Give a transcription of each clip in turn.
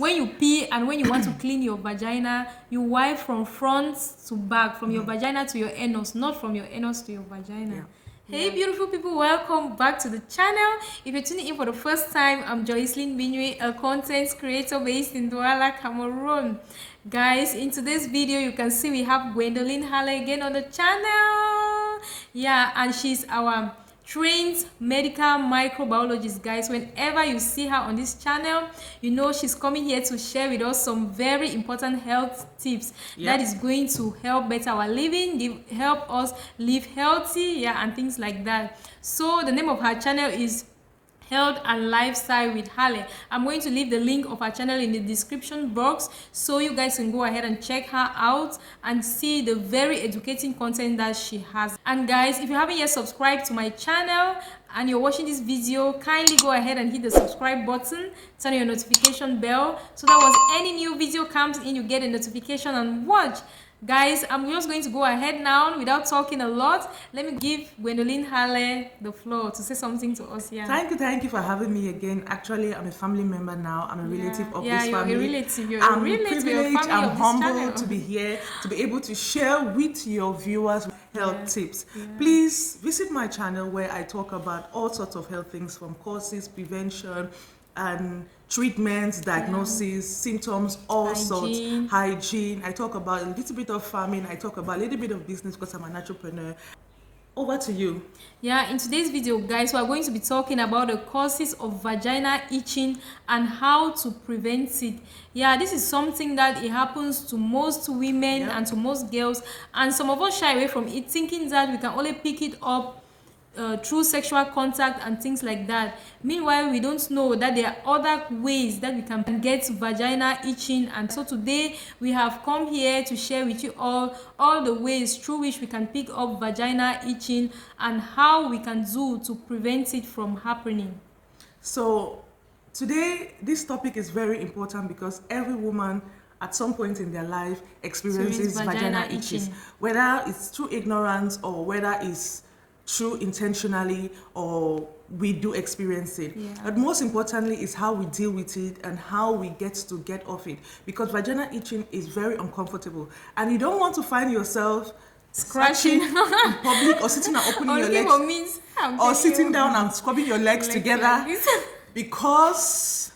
when you pee and when you want to clean your vagina, you wipe from front to back, from your vagina to your anus, not from your anus to your vagina. Hey beautiful people, welcome back to the channel. If you're tuning in for the first time, I'm Jocelyn, Binwi, a content creator based in Douala, Cameroon. Guys, in today's video you can see we have Gwendolyn Halle again on the channel. Yeah, and she's our trained medical microbiologist. Guys, whenever you see her on this channel, you know she's coming here to share with us some very important health tips that is going to help better our living, help us live healthy, and things like that. So the name of her channel is Health and Lifestyle with Halle. I'm going to leave the link of her channel in the description box so you guys can go ahead and check her out and see the very educating content that she has. And guys, if you haven't yet subscribed to my channel and you're watching this video, kindly go ahead and hit the subscribe button, turn on your notification bell so that once any new video comes in, you get a notification and watch. Guys, I'm just going to go ahead now without talking a lot. Let me give Gwendolyn Halle the floor to say something to us here. Thank you for having me again. Actually, I'm a family member now. I'm a relative of this family. Yeah, you're a relative. You're I'm a relative. privileged. I'm humbled to be here, to be able to share with your viewers health tips. Please visit my channel where I talk about all sorts of health things, from causes, prevention, and treatments, diagnosis, symptoms, all sorts, hygiene. I talk about a little bit of farming. I talk about a little bit of business because I'm an entrepreneur. Over to you. Yeah, in today's video, guys, we are going to be talking about the causes of vaginal itching and how to prevent it. Yeah, this is something that it happens to most women and to most girls, and some of us shy away from it, thinking that we can only pick it up through sexual contact and things like that. Meanwhile, we don't know that there are other ways that we can get vaginal itching. And so today we have come here to share with you all the ways through which we can pick up vaginal itching and how we can do to prevent it from happening. So today this topic is very important because every woman at some point in their life experiences vaginal itching, whether it's through ignorance or whether it's true intentionally, or we do experience it. But most importantly is how we deal with it and how we get off it, because vaginal itching is very uncomfortable and you don't want to find yourself scratching in public or sitting and opening your legs or sitting down and scrubbing your legs together because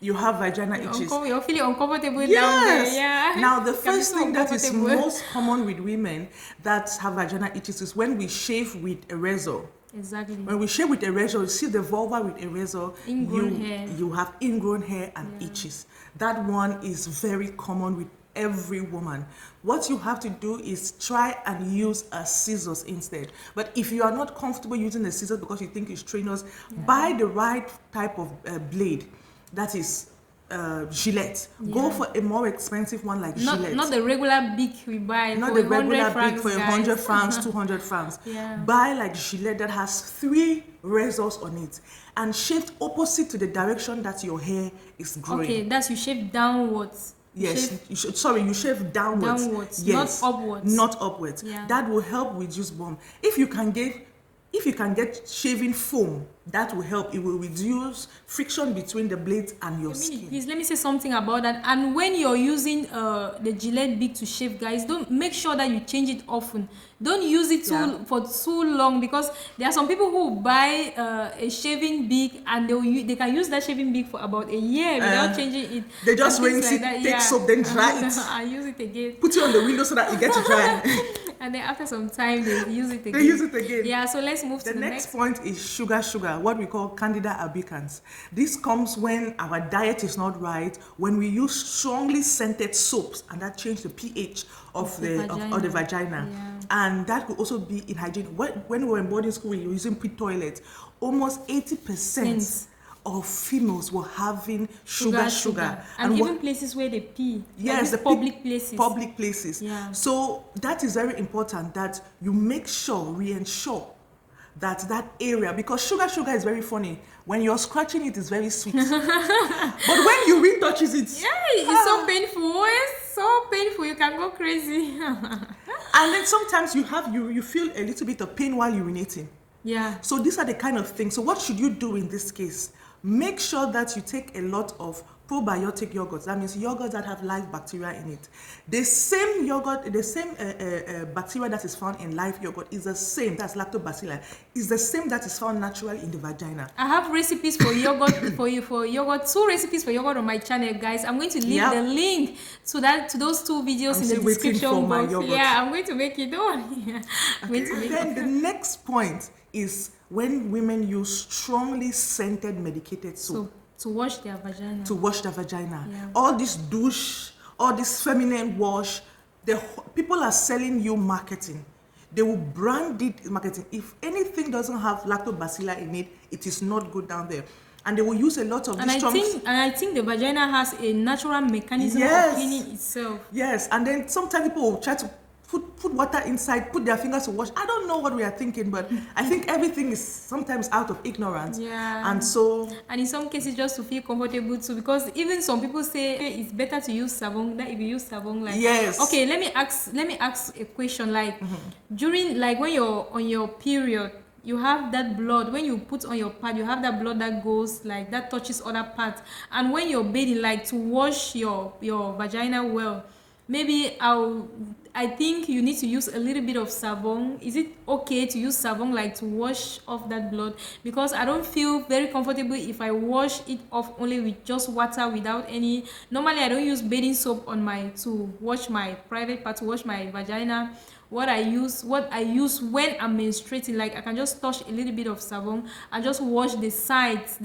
you have vaginal itches. You're feeling uncomfortable down there. Now, the first thing that is most common with women that have vaginal itches is when we shave with a razor. Exactly. When we shave with a razor, you see the vulva with a razor, you have ingrown hair and itches. That one is very common with every woman. What you have to do is try and use a scissors instead. But if you are not comfortable using a scissors because you think it's strenuous, buy the right type of blade. That is Gillette. Go for a more expensive one like Gillette. Not the regular big we buy. Not the regular big for 100 francs, 200 francs. Buy like Gillette that has 3 razors on it and shaved opposite to the direction that your hair is growing. Okay, that's you shave downwards. Yes, you shave downwards. Yes, not upwards. Not upwards. That will help reduce bump. If you can get shaving foam, that will help. It will reduce friction between the blades and your skin. Please let me say something about that. And when you're using the Gillette Big to shave, guys, don't make sure that you change it often. Don't use it for too long, because there are some people who buy a shaving big and they can use that shaving big for about a year without changing it. They just rinse it, take soap, then dry it. And use it again. Put it on the window so that it gets dry. And then after some time, they use it again. They use it again. Yeah, so let's move to the next point is sugar, what we call Candida albicans. This comes when our diet is not right, when we use strongly scented soaps, and that changes the pH of the vagina. And that could also be in hygiene. When we were in boarding school, we were using pit toilets. Almost 80% of females were having sugar. And even places where they pee. Yes, the public places. Public places. So that is very important that you make sure, ensure that area, because sugar is very funny. When you're scratching it, it's very sweet. But when you retouches it, it's so painful. It's so painful. You can go crazy. And then sometimes you feel a little bit of pain while urinating. So these are the kind of things. So what should you do in this case? Make sure that you take a lot of probiotic yogurts. That means yogurts that have live bacteria in it. The same yogurt, the same bacteria that is found in live yogurt is the same, that's lactobacilli, is the same that is found naturally in the vagina. I have recipes for yogurt for yogurt, 2 recipes for yogurt on my channel, guys. I'm going to leave the link to those 2 videos in the description box. Yeah, I'm going to make it on. Yeah. Then the next point is when women use strongly scented medicated soap. To wash their vagina. To wash their vagina. Yeah. All this douche, all this feminine wash, people are selling you marketing. They will brand it marketing. If anything doesn't have lactobacilli in it, it is not good down there. And they will use a lot of and I think the vagina has a natural mechanism of cleaning itself. Yes, and then sometimes people will try to put water inside, put their fingers to wash. I don't know what we are thinking, but I think everything is sometimes out of ignorance. Yeah. And in some cases, just to feel comfortable too, because even some people say it's better to use savon than if you use savon. Like, yes. Okay, let me ask a question. Like, during, like, when you're on your period, you have that blood. When you put on your pad, you have that blood that goes, like, that touches other parts. And when you're bathing, like, to wash your vagina well, maybe I think you need to use a little bit of savon. Is it okay to use savon, like, to wash off that blood? Because I don't feel very comfortable if I wash it off only with just water without any. Normally, I don't use bathing soap to wash my private part, to wash my vagina. What I use when I'm menstruating, like, I can just touch a little bit of savon and just wash the sides,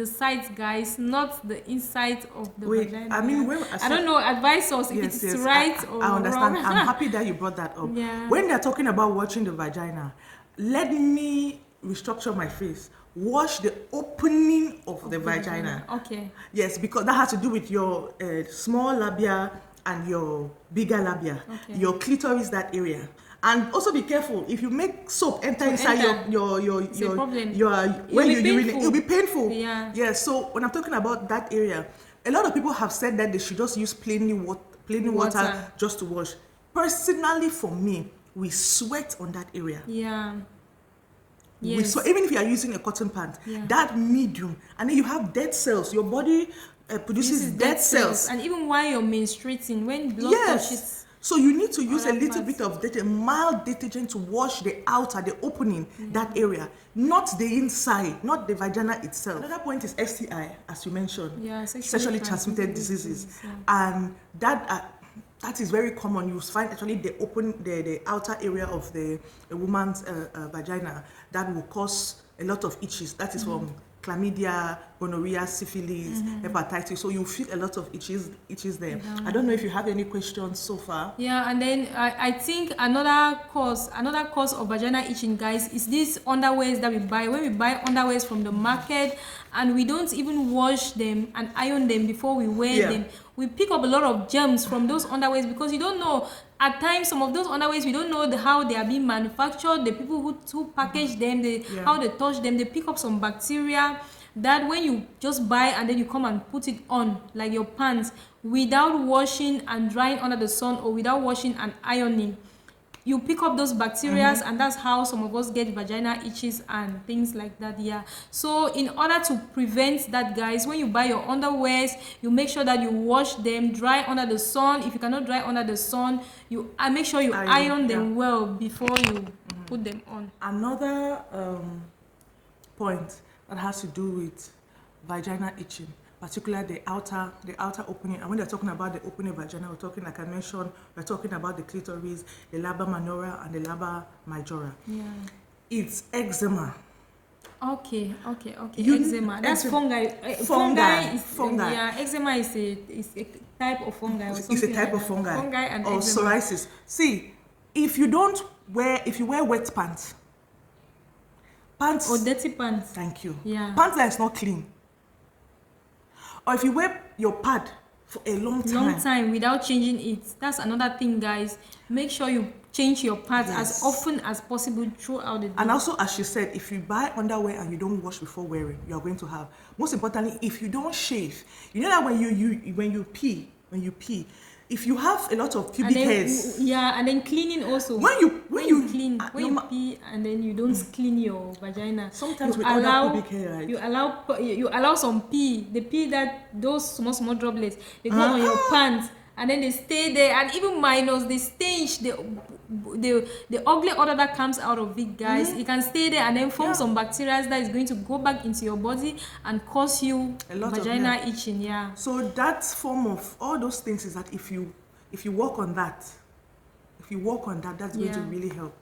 guys, not the inside of the vagina. I mean, I don't know, advise us if it's right or I understand. wrong. I'm happy that you brought that up. Yeah. When they're talking about washing the vagina, let me restructure my face. Wash the opening of the vagina. Okay. Yes, because that has to do with your small labia and your bigger labia. Okay. Your clitoris, that area. And also be careful, if you make soap enter inside your when you urinate, it'll be painful. Yeah. So when I'm talking about that area, a lot of people have said that they should just use plain water just to wash. Personally, for me, we sweat on that area. Yeah. Yes. So even if you are using a cotton pant, that medium, and then you have dead cells, your body produces dead cells. And even while you're menstruating, when blood touches. So you need to use a little bit of mild detergent to wash the outer, the opening, that area, not the inside, not the vagina itself. Another point is STI, as you mentioned, sexually transmitted diseases, and that is very common. You find actually the outer area of the woman's vagina that will cause a lot of itches. That is from chlamydia, gonorrhea, syphilis, hepatitis. So you feel a lot of itches there. I don't know if you have any questions so far. Yeah, and then I think another cause of vaginal itching, guys, is these underwears that we buy. When we buy underwears from the market and we don't even wash them and iron them before we wear them, we pick up a lot of germs from those underwears, because you don't know. At times, some of those underwears, we don't know how they are being manufactured. The people who package them, how they touch them, they pick up some bacteria that when you just buy and then you come and put it on, like your pants, without washing and drying under the sun, or without washing and ironing, you pick up those bacteria, and that's how some of us get vaginal itches and things like that. Yeah. So in order to prevent that, guys, when you buy your underwears, you make sure that you wash them, dry under the sun. If you cannot dry under the sun, you make sure you iron them well before you put them on. Another point that has to do with vaginal itching, particularly the outer opening. And when they're talking about the opening vagina, we're talking, like I mentioned, we're talking about the clitoris, the labia minora, and the labia majora. Yeah. It's eczema. Okay. Eczema. That's fungi. Fungi. Yeah, eczema is a type of fungi. It's a type of fungi. Fungi and or eczema. Psoriasis. See, if you wear wet pants or dirty pants. Thank you. Yeah. Pants that is not clean. Or if you wear your pad for a long time without changing it, that's another thing, guys. Make sure you change your pads as often as possible throughout the day. And also, as she said, if you buy underwear and you don't wash before wearing, you are going to have. Most importantly, if you don't shave, you know that when you pee, if you have a lot of And pubic then, hairs, and then cleaning also. when you Clean, when you pee and then you don't clean your vagina. sometimes you with allow other pubic hair, right? you allow some pee, the pee that those small droplets, they go on your pants and then they stay there, and even minus the stench, the ugly odor that comes out of it, guys, it can stay there and then form some bacteria that is going to go back into your body and cause you A lot vagina of itching. So that form of all those things is that if you work on that, that's going to really help.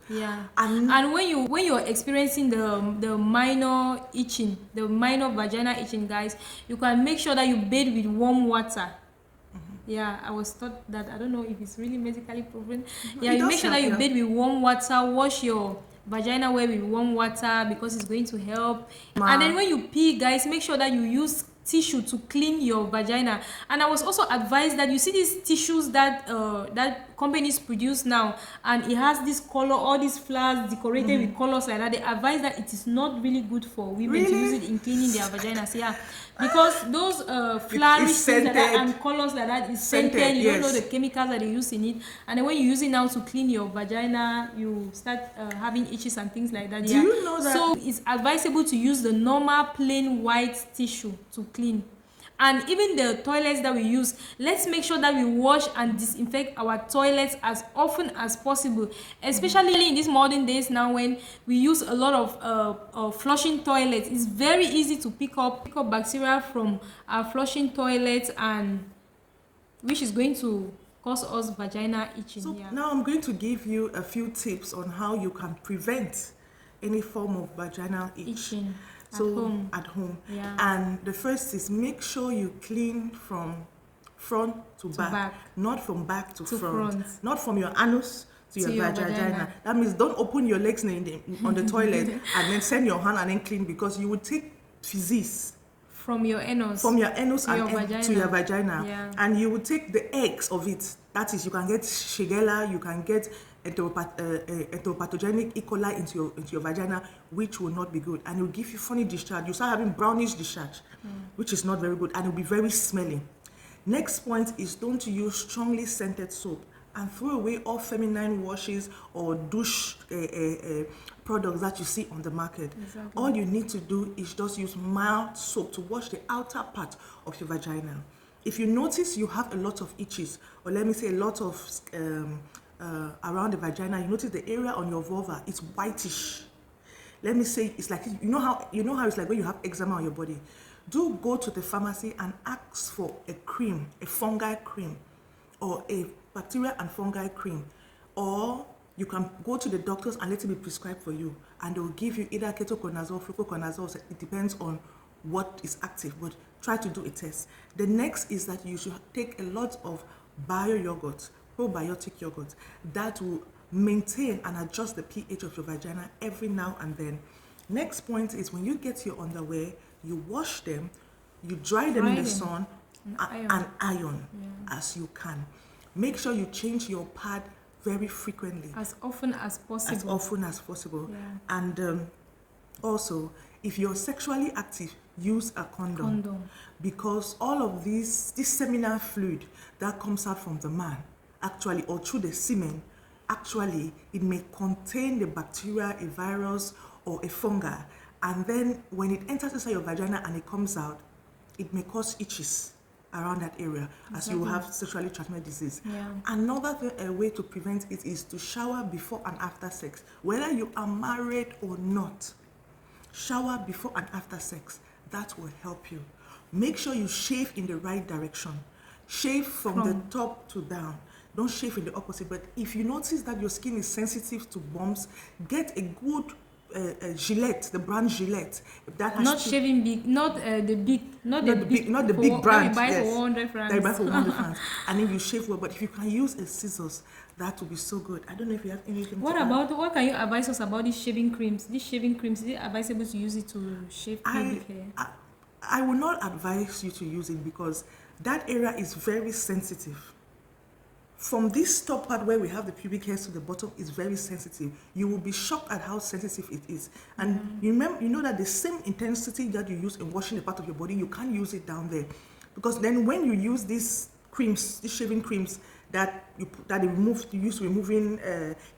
And when you're experiencing the minor itching, the minor vagina itching, guys, you can make sure that you bathe with warm water. I was taught that. I don't know if it's really medically proven. You make sure that you bathe with warm water, wash your vagina well with warm water because it's going to help. And then when you pee, guys, make sure that you use tissue to clean your vagina. And I was also advised that you see these tissues that that companies produce now, and it has this color, all these flowers decorated with colors like that. They advise that it is not really good for women to use it in cleaning their vaginas. Because those flowery things like that and colors like that is scented. You don't know the chemicals that they use in it, and then when you use it now to clean your vagina, you start having itches and things like that. Do you know that? So it's advisable to use the normal plain white tissue to clean. And even the toilets that we use, let's make sure that we wash and disinfect our toilets as often as possible, especially in these modern days now when we use a lot of flushing toilets. It's very easy to pick up bacteria from our flushing toilets, and which is going to cause us vagina itching. So now I'm going to give you a few tips on how you can prevent any form of vaginal itching. At home. And the first is make sure you clean from front to back, not from back to front, not from your anus to your vagina. That means don't open your legs on the toilet and then send your hand and then clean, because you would take feces from your anus to your vagina, and you would take the eggs of it. That is, you can get Shigella, you can get enteropathogenic E. coli into your vagina, which will not be good, and it will give you funny discharge. You start having brownish discharge, which is not very good, and it will be very smelly. Next point is don't use strongly scented soap, and throw away all feminine washes or douche products that you see on the market. All you need to do is just use mild soap to wash the outer part of your vagina. If you notice you have a lot of itches, or let me say a lot of around the vagina, you notice the area on your vulva, it's whitish. Let me say, it's like, you know how it's like when you have eczema on your body. Do go to the pharmacy and ask for a cream, a fungi cream, or a bacteria and fungi cream, or you can go to the doctors and let it be prescribed for you, and they will give you either ketoconazole, fluconazole. It depends on what is active, but try to do a test. The next is that you should take a lot of bio yogurt, probiotic yogurt, that will maintain and adjust the pH of your vagina every now and then. Next point is when you get your underwear, you wash them, you dry them in the sun, and iron as you can. Make sure you change your pad very frequently. As often as possible. And also, if you're sexually active, use a condom. Because all of this seminal fluid that comes out from the man, actually, or through the semen, actually, it may contain the bacteria, a virus, or a fungi. And then when it enters inside your vagina and it comes out, it may cause itches around that area, as you will have sexually transmitted disease. Another way to prevent it is to shower before and after sex. Whether you are married or not, shower before and after sex. That will help you. Make sure you shave in the right direction. Shave from the top to down. Don't shave in the opposite. But if you notice that your skin is sensitive to bumps, get a good Gillette, the brand Gillette. That has not shaving big, not the big brand. Buy for 100 francs. They buy for 100 francs, and then you shave well. But if you can use a scissors, that will be so good. I don't know if you have anything. What can you advise us about these shaving creams? These shaving creams, is it advisable to use it to shave pubic hair? I will not advise you to use it because that area is very sensitive. From this top part where we have the pubic hairs to the bottom is very sensitive. You will be shocked at how sensitive it is. And you know that the same intensity that you use in washing the part of your body, you can't use it down there. Because then when you use these creams, these shaving creams, that that they use removing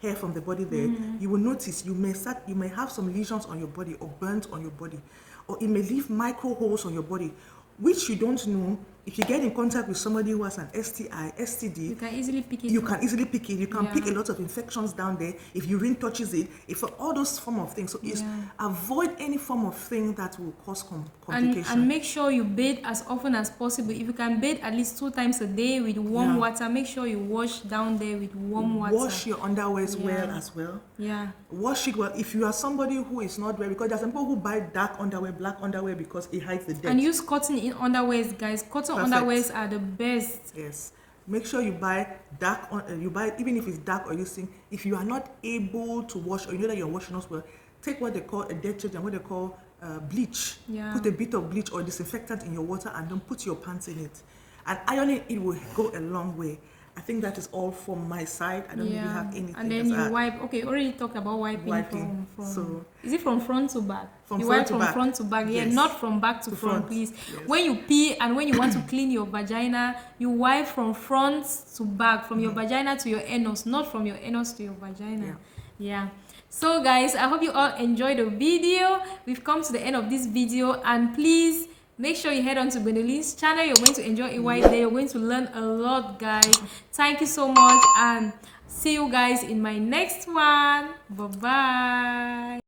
hair from the body there, you will notice you may have some lesions on your body or burns on your body, or it may leave micro holes on your body, which you don't know. If you get in contact with somebody who has an STI, STD, you can easily pick it. You can pick a lot of infections down there if urine touches it. If all those form of things, so avoid any form of thing that will cause complication. And make sure you bathe as often as possible. If you can bathe at least 2 times a day with warm water, make sure you wash down there with warm water. Wash your underwears well as well. Yeah. Wash it well. If you are somebody who is not well, because there's some people who buy dark underwear, black underwear because it hides the dirt. And use cotton in underwears, guys. Cotton underwears are the best. Yes. Make sure you buy dark. You buy even if it's dark or using. If you are not able to wash, or you know that you're washing as well, take what they call a detergent, what they call bleach. Yeah. Put a bit of bleach or disinfectant in your water, and then put your pants in it. And ironing it will go a long way. I think that is all from my side. I don't really have anything. And then you wipe. Okay, already talked about wiping. From so is it from front to back? From you front wipe to from back. front to back. Yeah, Yes. not from back to front, please. Yes. When you pee and when you want to clean your vagina, you wipe from front to back, from your vagina to your anus, not from your anus to your vagina. Yeah. So guys, I hope you all enjoyed the video. We've come to the end of this video, and please make sure you head on to Binwi's channel. You're going to enjoy it right there. You're going to learn a lot, guys. Thank you so much, and see you guys in my next one. Bye bye.